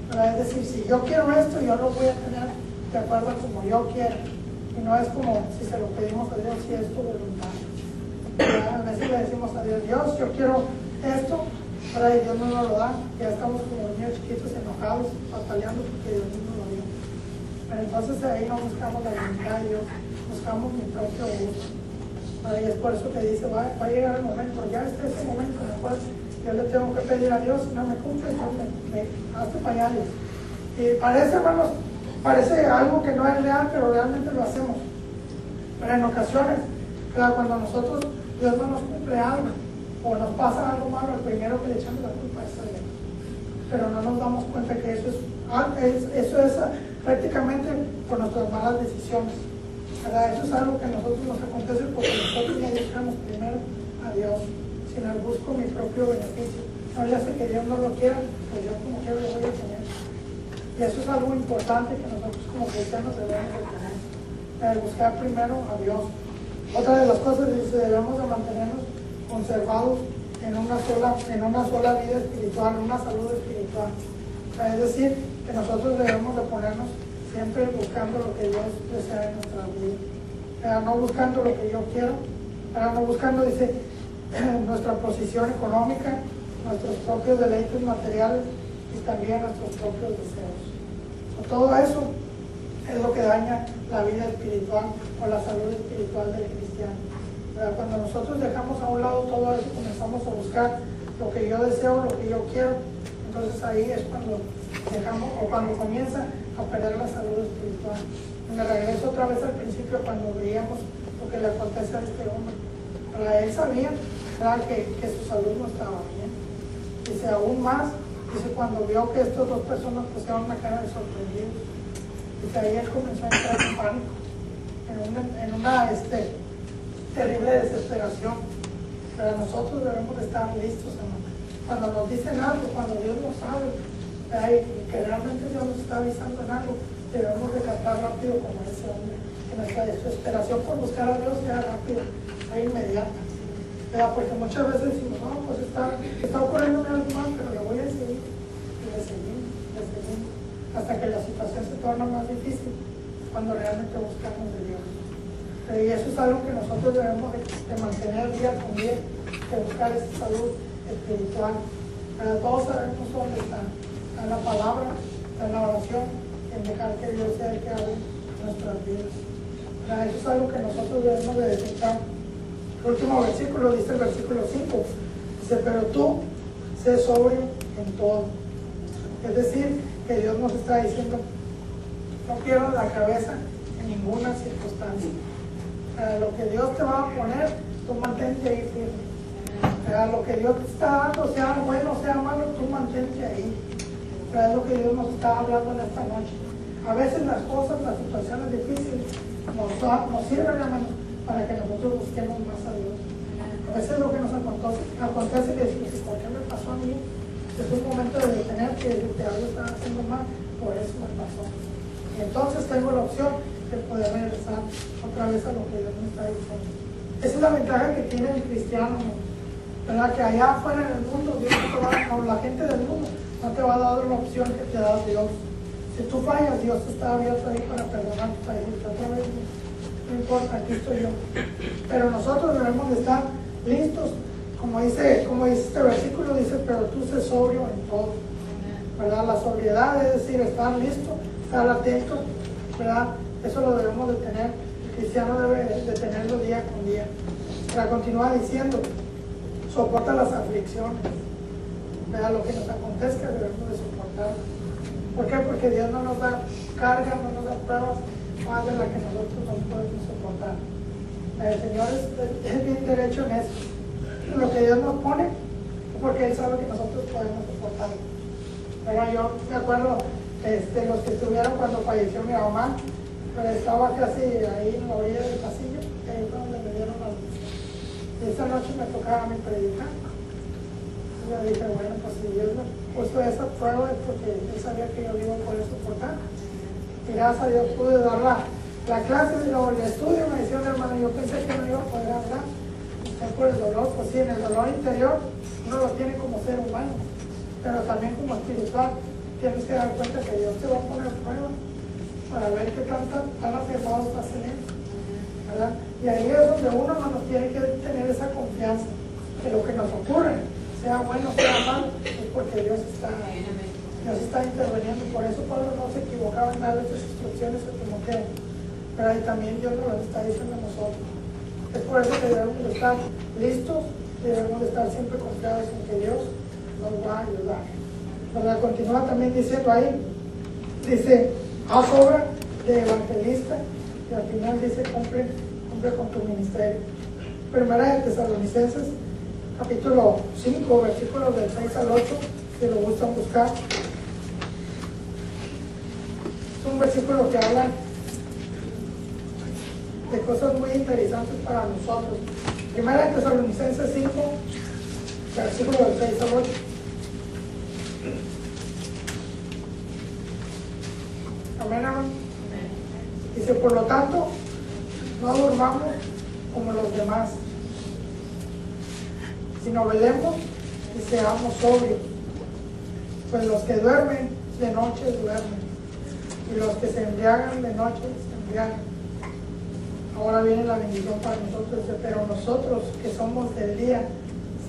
¿verdad? Es decir, si yo quiero esto, yo lo voy a tener de acuerdo a como yo quiero, y no es como si se lo pedimos a Dios, si es tu voluntad. A veces le decimos a Dios, Dios, yo quiero esto, ¿verdad? Y Dios no nos lo da, ya estamos como niños chiquitos enojados, bataleando porque Dios no nos lo dio. Pero entonces ahí no buscamos la voluntad de Dios, buscamos mi propio gusto, ¿verdad? Y es por eso que dice, va a llegar el momento, ya está ese momento en el cual yo le tengo que pedir a Dios, no me cumple, hazte para allá, Dios. Y parece, hermanos, parece algo que no es real, pero realmente lo hacemos. Pero en ocasiones, claro, cuando nosotros, Dios no nos cumple algo, o nos pasa algo malo, el primero que le echamos la culpa es a Dios. Pero no nos damos cuenta que eso es prácticamente por nuestras malas decisiones, ¿verdad? Eso es algo que a nosotros nos acontece porque nosotros no buscamos primero a Dios, sino busco mi propio beneficio. No le hace que Dios no lo quiera, pues yo como quiero lo voy a tener. Y eso es algo importante que nosotros como cristianos debemos de tener, buscar primero a Dios. Otra de las cosas es que debemos de mantenernos conservados en una sola vida espiritual, en una salud espiritual. Es decir, que nosotros debemos de ponernos siempre buscando lo que Dios desea en nuestra vida. No buscando lo que yo quiero, no buscando, dice, nuestra posición económica, nuestros propios deleites materiales y también nuestros propios deseos. Todo eso es lo que daña la vida espiritual o la salud espiritual del cristiano. Cuando nosotros dejamos a un lado todo eso, comenzamos a buscar lo que yo deseo, lo que yo quiero, entonces ahí es cuando dejamos o cuando comienza a perder la salud espiritual. Y me regreso otra vez al principio cuando veíamos lo que le acontece a este hombre. Él sabía que su salud no estaba bien. Dice, aún más, dice, cuando vio que estas dos personas pusieron una cara de sorprendidos, dice, ahí él comenzó a entrar en pánico, en una terrible desesperación. Pero nosotros debemos estar listos, hermano. Cuando nos dicen algo, cuando Dios nos sabe, que realmente Dios nos está avisando en algo, debemos de captar rápido como ese hombre. Que nuestra desesperación por buscar a Dios sea rápida, sea inmediata. Porque muchas veces decimos, no, pues está ocurriendo algo mal, pero lo voy a seguir. Y le seguimos, hasta que la situación se torna más difícil, cuando realmente buscamos de Dios. Y eso es algo que nosotros debemos de mantener día con día, de buscar esa salud espiritual. Todos sabemos dónde está. Está en la palabra, está en la oración, en dejar que Dios sea el que haga nuestras vidas. Eso es algo que nosotros debemos de detectar. El último versículo dice el versículo 5, dice, pero tú sé sobrio en todo. Es decir, que Dios nos está diciendo, no pierdas la cabeza en ninguna circunstancia. Lo que Dios te va a poner, tú mantente ahí firme. Lo que Dios te está dando, sea bueno, sea malo, tú mantente ahí. Es lo que Dios nos está hablando en esta noche. A veces las cosas, las situaciones difíciles nos sirven, hermano, para que nosotros busquemos más a Dios. A veces lo que nos acontece es que decimos, ¿por qué me pasó a mí? Es un momento de detenerte y decirte, algo está haciendo mal, por eso me pasó. Y entonces tengo la opción de poder regresar otra vez a lo que Dios me está diciendo. Esa es la ventaja que tiene el cristiano, ¿verdad? Que allá afuera en el mundo, Dios no te va, o la gente del mundo no te va a dar una opción que te da Dios. Si tú fallas, Dios está abierto ahí para perdonarte, para decirte otra vez, no importa, aquí estoy yo. Pero nosotros debemos de estar listos, como dice este versículo, dice, pero tú sé sobrio en todo, ¿verdad? La sobriedad es decir, estar listo, estar atento, ¿verdad? Eso lo debemos de tener. El cristiano debe de tenerlo día con día. Para continuar diciendo, soporta las aflicciones, ¿verdad? Lo que nos acontezca debemos de soportar. ¿Por qué? Porque Dios no nos da cargas, no nos da pruebas más de las que nosotros no podemos soportar. El Señor es bien derecho en eso. Lo que Dios nos pone es porque Él sabe que nosotros podemos soportarlo. Pero yo me acuerdo los que estuvieron cuando falleció mi mamá, pero estaba casi ahí en la orilla del pasillo, y ahí fue donde me dieron la luz. Y esa noche me tocaba a mí predicar. Y yo dije, bueno, pues si Dios me puso esa prueba es porque Él sabía que yo iba a poder soportar. Y gracias a Dios pude dar la clase y luego el estudio. Me decía un hermano, yo pensé que no iba a poder hablar. Por el dolor, pues sí, en el dolor interior uno lo tiene como ser humano, pero también como espiritual. Tienes que dar cuenta que Dios te va a poner prueba para ver qué tan afirmado estás en Él, ¿verdad? Y ahí es donde uno nos tiene que tener esa confianza que lo que nos ocurre, sea bueno o sea malo, es porque Dios está interviniendo. Por eso Pablo no se equivocaba en darle esas instrucciones a Timoteo, pero ahí también Dios nos las está diciendo a nosotros. Es por eso que debemos de estar listos, debemos de estar siempre confiados en que Dios nos va a ayudar. ¿Verdad? Continúa también diciendo ahí, dice, haz obra de evangelista, y al final dice, cumple con tu ministerio. Primera de Tesalonicenses, capítulo 5, versículos del 6 al 8, si lo gustan buscar. Es un versículo que habla de cosas muy interesantes para nosotros. Primera de Tesalonicenses 5, versículo del 6 al 8. Amén, amén. Dice, por lo tanto, no durmamos como los demás, sino velemos y seamos sobrios. Pues los que duermen de noche duermen, y los que se embriagan de noche se embriagan. Ahora viene la bendición para nosotros, pero nosotros que somos del día,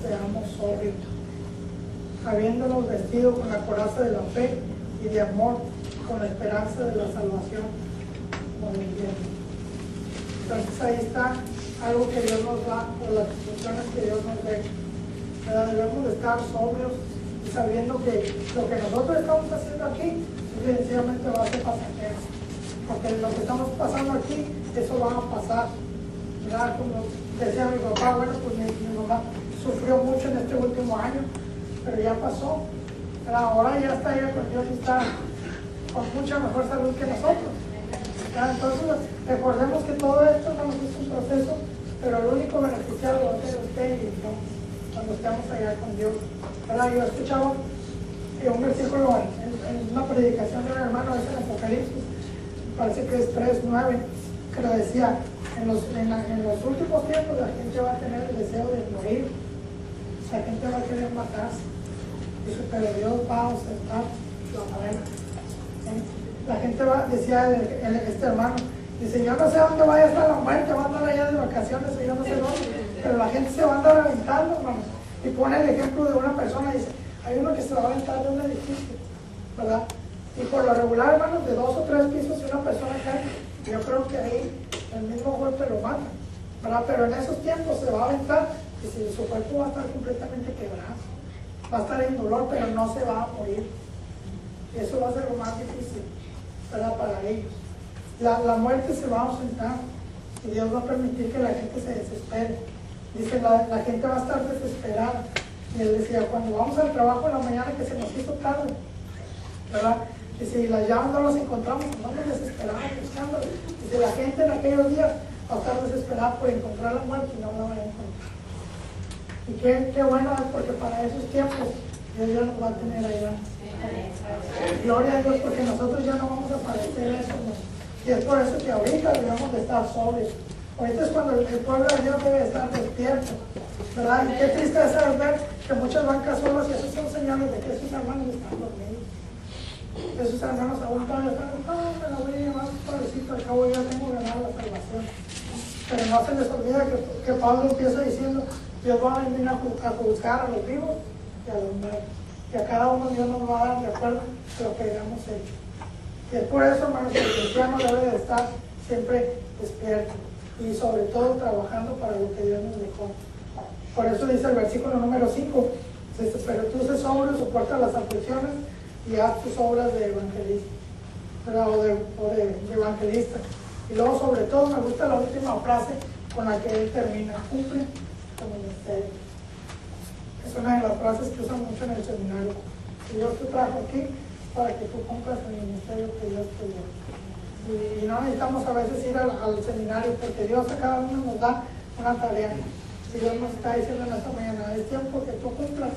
seamos sobrios, habiéndonos vestido con la coraza de la fe y de amor, con la esperanza de la salvación como el invierno. Entonces ahí está algo que Dios nos da, por las instrucciones que Dios nos dé. Pero debemos de estar sobrios y sabiendo que lo que nosotros estamos haciendo aquí sencillamente va a ser pasajero, porque lo que estamos pasando aquí, eso va a pasar, ¿verdad? Como decía mi papá, bueno, pues mi mamá sufrió mucho en este último año, pero ya pasó, ¿verdad? Ahora ya está ella con Dios y está con mucha mejor salud que nosotros, ¿verdad? Entonces recordemos que todo esto no es un proceso, pero el único beneficiado va a ser usted y yo cuando estemos allá con Dios, ¿verdad? Yo escuchaba un versículo en una predicación de un hermano, es en Apocalipsis, parece que es 3:9, que lo decía, en los últimos tiempos la gente va a tener el deseo de morir, la gente va a querer matarse, dice, pero Dios va a aceptar la muerte. La gente va, decía este hermano, dice, yo no sé dónde vaya a estar la muerte, va a andar allá de vacaciones o yo no sé dónde, pero la gente se va a andar aventando, hermano. Y pone el ejemplo de una persona, dice, hay uno que se va a aventar de un edificio, ¿verdad? Y por lo regular, hermanos, de 2 o 3 pisos, si una persona cae, yo creo que ahí el mismo golpe lo mata, ¿verdad? Pero en esos tiempos se va a aventar y si su cuerpo va a estar completamente quebrado, va a estar en dolor, pero no se va a morir. Y eso va a ser lo más difícil, ¿verdad? Para ellos. La muerte se va a ausentar y Dios va a permitir que la gente se desespere. Dice, la gente va a estar desesperada. Y él decía, cuando vamos al trabajo en la mañana que se nos hizo tarde, ¿verdad? Y si las llaves no las encontramos, no nos desesperamos buscándolas. Y si la gente en aquellos días va a estar desesperada por encontrar la muerte y no la va a encontrar. Y qué bueno es porque para esos tiempos Dios ya nos va a tener allá Gloria a Dios, porque nosotros ya no vamos a padecer eso, ¿no? Y es por eso que ahorita debemos de estar sobrios. Ahorita es cuando el pueblo de Dios debe estar despierto, ¿verdad? Y qué tristeza es ver que muchas bancas solas, y esos son señales de que sus hermanos están dormidos. Que sus hermanos aún todavía están, no, me la voy a llevar pobrecito, al cabo ya tengo ganado la salvación. Pero no se les olvida que Pablo empieza diciendo, Dios va a venir a juzgar a los vivos y a los muertos. Y a cada uno Dios nos va a dar de acuerdo a lo que hayamos hecho. Y es por eso, hermanos, que el cristiano debe de estar siempre despierto y sobre todo trabajando para lo que Dios nos dejó. Por eso dice el versículo número 5, dice, pero tú sé sobrio, soporta las aflicciones y haz tus obras de evangelista, o de evangelista. Y luego, sobre todo, me gusta la última frase con la que él termina, cumple tu ministerio. Es una de las frases que usan mucho en el seminario. Y Dios te trajo aquí para que tú cumplas el ministerio que Dios te dio. Y no necesitamos a veces ir al seminario, porque Dios a cada uno nos da una tarea. Y Dios nos está diciendo en esta mañana, es tiempo que tú cumplas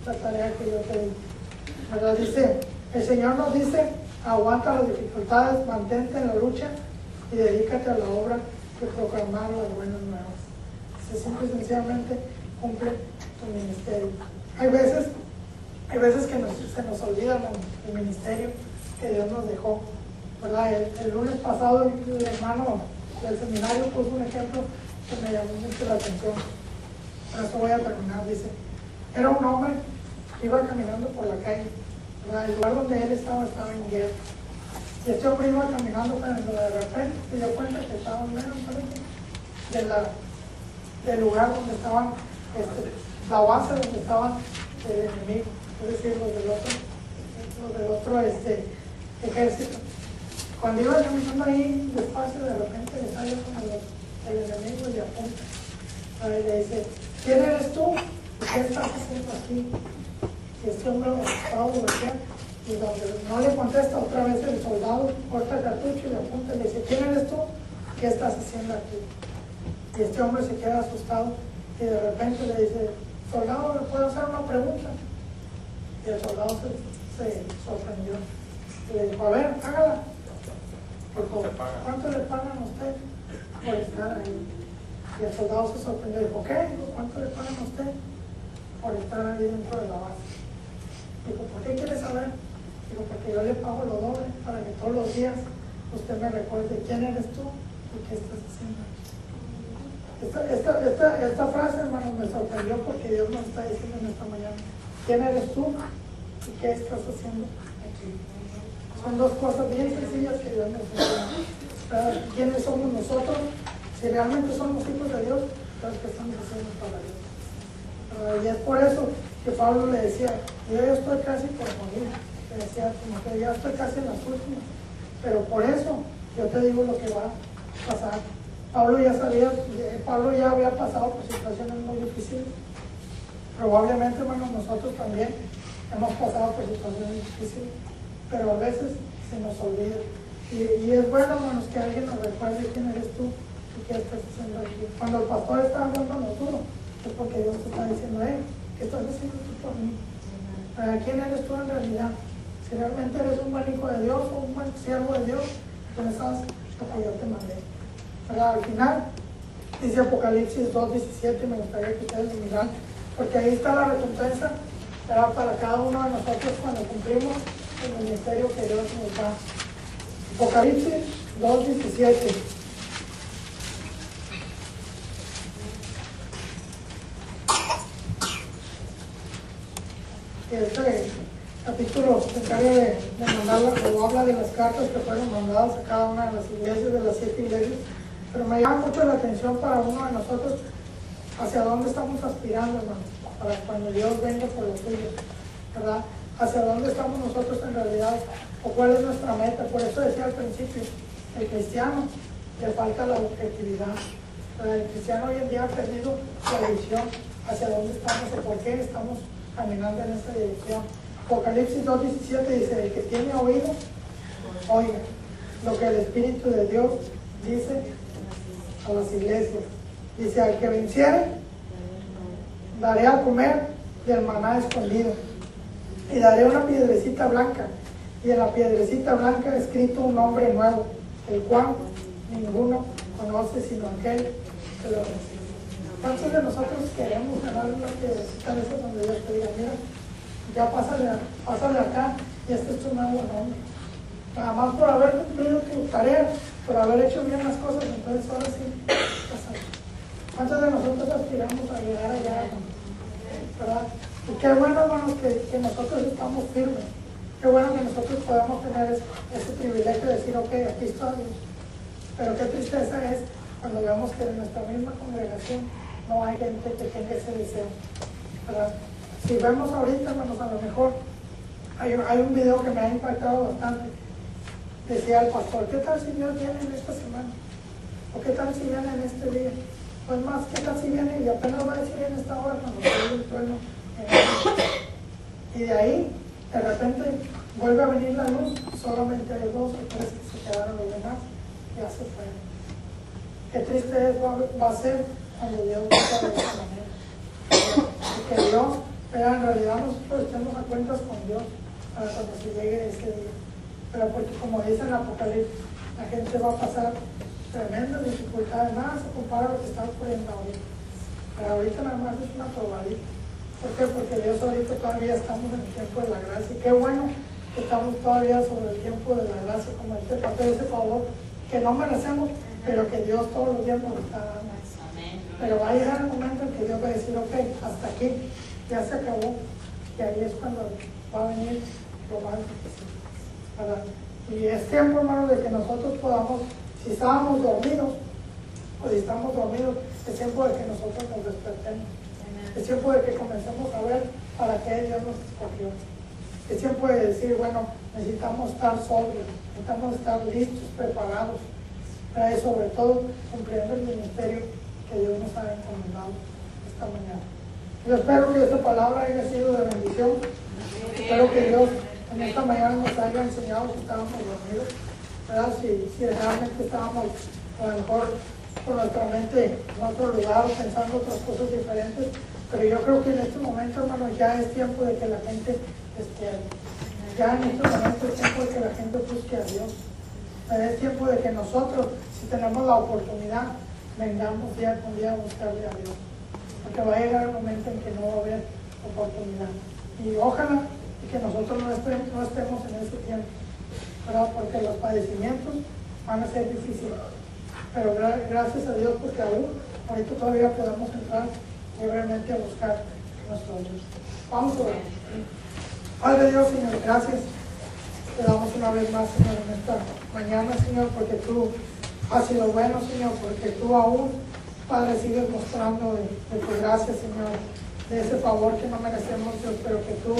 la tarea que yo te di. ¿Verdad? Dice, el Señor nos dice, aguanta las dificultades, mantente en la lucha y dedícate a la obra de proclamar las buenas nuevas. Dice, simple y sencillamente cumple tu ministerio. Hay veces que se nos olvida el ministerio que Dios nos dejó, ¿verdad? El lunes pasado el hermano del seminario puso un ejemplo que me llamó mucho la atención. Por eso voy a terminar. Dice, era un hombre que iba caminando por la calle, ¿verdad? El lugar donde él estaba en guerra. Y este hombre iba caminando, pero de repente se dio cuenta que estaba menos del lugar donde estaban, la base donde estaban el enemigo, es decir, los del otro ejército. Cuando iba caminando ahí despacio, de repente le sale el enemigo y le apunta. Y le dice, ¿quién eres tú? ¿Y qué estás haciendo aquí? Y este hombre estaba volteando. Y donde no le contesta otra vez el soldado, corta el cartucho y le apunta y le dice, ¿quién eres tú? ¿Qué estás haciendo aquí? Y este hombre se queda asustado y de repente le dice, soldado, ¿le puedo hacer una pregunta? Y el soldado se sorprendió y le dijo, a ver, hágala. ¿Cuánto le pagan a usted por estar ahí? Y el soldado se sorprendió y dijo, ¿qué? ¿Cuánto le pagan a usted por estar ahí dentro de la base? Dijo, ¿por qué quiere saber? Digo, porque yo le pago lo doble para que todos los días usted me recuerde quién eres tú y qué estás haciendo. Esta frase, hermano, me sorprendió porque Dios nos está diciendo en esta mañana, ¿quién eres tú y qué estás haciendo aquí? Son dos cosas bien sencillas que Dios nos enseña. ¿Quiénes somos nosotros? Si realmente somos hijos de Dios, ¿sabes qué estamos haciendo para Dios? Y es por eso que Pablo le decía, yo ya estoy casi por morir. Le decía, como que ya estoy casi en las últimas. Pero por eso yo te digo lo que va a pasar. Pablo ya había pasado por situaciones muy difíciles. Probablemente, hermanos, nosotros también hemos pasado por situaciones difíciles, pero a veces se nos olvida. Y es bueno, hermanos, que alguien nos recuerde quién eres tú y qué estás haciendo aquí. Cuando el pastor está hablando duro, es porque Dios te está diciendo, ¿qué estás haciendo tú por mí? ¿Quién eres tú en realidad? Si realmente eres un buen hijo de Dios o un buen siervo de Dios, entonces haz lo que yo te mandé. Al final, dice Apocalipsis 2:17, me gustaría que ustedes lo miran, porque ahí está la recompensa para cada uno de nosotros cuando cumplimos el ministerio que Dios nos da. Apocalipsis 2:17. Este capítulo se encarga de mandarla, o habla de las cartas que fueron mandadas a cada una de las iglesias, de las 7 iglesias, pero me llama mucho la atención para uno de nosotros hacia dónde estamos aspirando, hermano, para cuando Dios venga por los suyos, ¿verdad? Hacia dónde estamos nosotros en realidad, o cuál es nuestra meta. Por eso decía al principio, el cristiano le falta la objetividad. El cristiano hoy en día ha perdido la visión hacia dónde estamos o por qué estamos caminando en esta dirección. Apocalipsis 2:17 dice, el que tiene oído, oiga lo que el Espíritu de Dios dice a las iglesias. Dice, al que venciere, daré a comer del maná escondido, y daré una piedrecita blanca, y en la piedrecita blanca escrito un nombre nuevo, el cual ninguno conoce sino aquel que lo recibe. ¿Cuántos de nosotros queremos ganar una piedrecita de esas donde Dios te diga, mira, ya pásale acá y este es tu nuevo nombre? Nada más por haber cumplido tu tarea, por haber hecho bien las cosas, entonces ahora sí, pásale. ¿Cuántos de nosotros aspiramos a llegar allá? ¿Verdad? Y qué bueno, hermanos, que nosotros estamos firmes. Qué bueno que nosotros podamos tener ese privilegio de decir, ok, aquí estoy. Pero qué tristeza es cuando vemos que en nuestra misma congregación no hay gente que tenga ese deseo, ¿verdad? Si vemos ahorita, hermanos, a lo mejor hay un video que me ha impactado bastante. Decía el pastor, ¿qué tal si Dios viene en esta semana? ¿O qué tal si viene en este día? Pues más, ¿qué tal si viene y apenas va a decir en esta hora cuando se el trueno? Y de ahí, de repente, vuelve a venir la luz, solamente hay 2 o 3 que se quedaron, los demás ya se fueron. Qué triste va a ser cuando Dios venga de esa manera. Y que Dios, pero en realidad nosotros estemos a cuentas con Dios para cuando se llegue ese día. Pero porque como dice en Apocalipsis, la gente va a pasar tremendas dificultades, nada se compara a lo que está ocurriendo ahorita. Pero ahorita nada más es una probadita. ¿Por qué? Porque Dios ahorita todavía estamos en el tiempo de la gracia. Y qué bueno que estamos todavía sobre el tiempo de la gracia, como este papel, ese favor que no merecemos, pero que Dios todos los días nos está dando. Pero va a llegar el momento en que Dios va a decir, ok, hasta aquí, ya se acabó. Y ahí es cuando va a venir lo más difícil. ¿Verdad? Y es tiempo, hermanos, de que nosotros podamos, si estábamos dormidos, o si estamos dormidos, es tiempo de que nosotros nos despertemos. Es tiempo de que comencemos a ver para qué Dios nos escogió. Es tiempo de decir, bueno, necesitamos estar sobrios, necesitamos estar listos, preparados, y sobre todo cumpliendo el ministerio que Dios nos ha encomendado esta mañana. Yo espero que esta palabra haya sido de bendición. Espero que Dios en esta mañana nos haya enseñado que estábamos dormidos, ¿verdad? Si realmente estábamos a lo mejor con nuestra mente en otro lugar, pensando otras cosas diferentes. Pero yo creo que en este momento, hermano, ya es tiempo de que la gente despierte. Ya en este momento es tiempo de que la gente busque a Dios. Pero es tiempo de que nosotros, si tenemos la oportunidad, vengamos día con día a buscarle a Dios. Porque va a llegar el momento en que no va a haber oportunidad. Y ojalá que nosotros no estemos en ese tiempo, ¿verdad? Porque los padecimientos van a ser difíciles. Pero gracias a Dios, porque aún ahorita todavía podemos entrar libremente a buscar nuestro Dios. Vamos a orar. Padre Dios, Señor, gracias. Te damos una vez más, Señor, en esta mañana, Señor, porque tú has sido bueno, Señor, porque tú aún, Padre, sigues mostrando de tu gracia, Señor, de ese favor que no merecemos, Dios, pero que tú,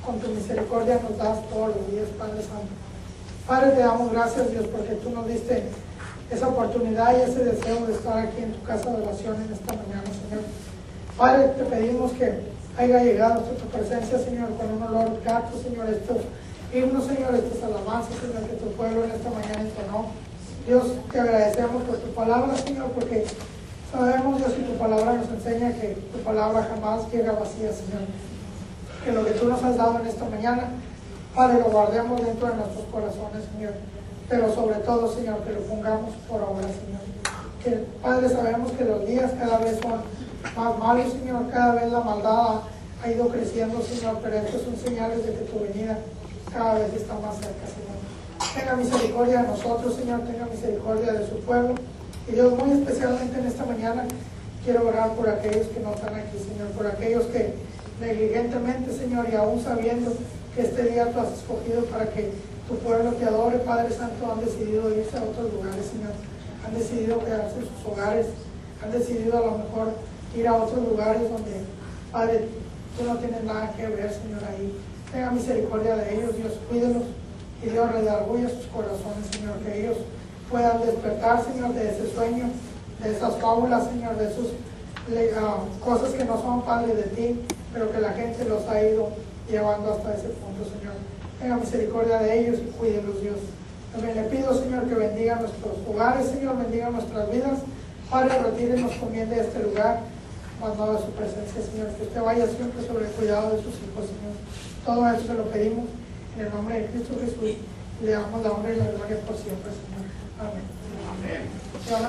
con tu misericordia, nos das todos los días, Padre Santo. Padre, te damos gracias, Dios, porque tú nos diste esa oportunidad y ese deseo de estar aquí en tu casa de oración en esta mañana, Señor. Padre, te pedimos que haya llegado hasta tu presencia, Señor, con un olor grato, Señor, estos himnos, Señor, estas alabanzas, Señor, que tu pueblo en esta mañana entonó. Dios, te agradecemos por tu palabra, Señor, porque sabemos, Dios, que tu palabra nos enseña que tu palabra jamás llega vacía, Señor. Que lo que tú nos has dado en esta mañana, Padre, lo guardemos dentro de nuestros corazones, Señor. Pero sobre todo, Señor, que lo pongamos por obra, Señor. Que, Padre, sabemos que los días cada vez son más malos, Señor. Cada vez la maldad ha ido creciendo, Señor. Pero estos son señales de que tu venida cada vez está más cerca, Señor. Tenga misericordia de nosotros, Señor. Tenga misericordia de su pueblo. Y Dios, muy especialmente en esta mañana, quiero orar por aquellos que no están aquí, Señor. Por aquellos que negligentemente, Señor, y aún sabiendo que este día tú has escogido para que tu pueblo te adore, Padre Santo, han decidido irse a otros lugares, Señor. Han decidido quedarse en sus hogares. Han decidido a lo mejor ir a otros lugares donde, Padre, tú no tienes nada que ver, Señor, ahí. Tenga misericordia de ellos, Dios, cuídelos. Y Dios, redarguye sus corazones, Señor, que ellos puedan despertar, Señor, de ese sueño, de esas fábulas, Señor, de sus cosas que no son, Padre, de ti, pero que la gente los ha ido llevando hasta ese punto, Señor. Tenga misericordia de ellos y cuídelos, Dios. También le pido, Señor, que bendiga nuestros hogares, Señor, bendiga nuestras vidas. Padre, retírenos también de este lugar. mandado a su presencia, Señor, que usted vaya siempre sobre el cuidado de sus hijos, Señor. Todo eso se lo pedimos en el nombre de Cristo Jesús. Le damos la honra y la gloria por siempre, Señor.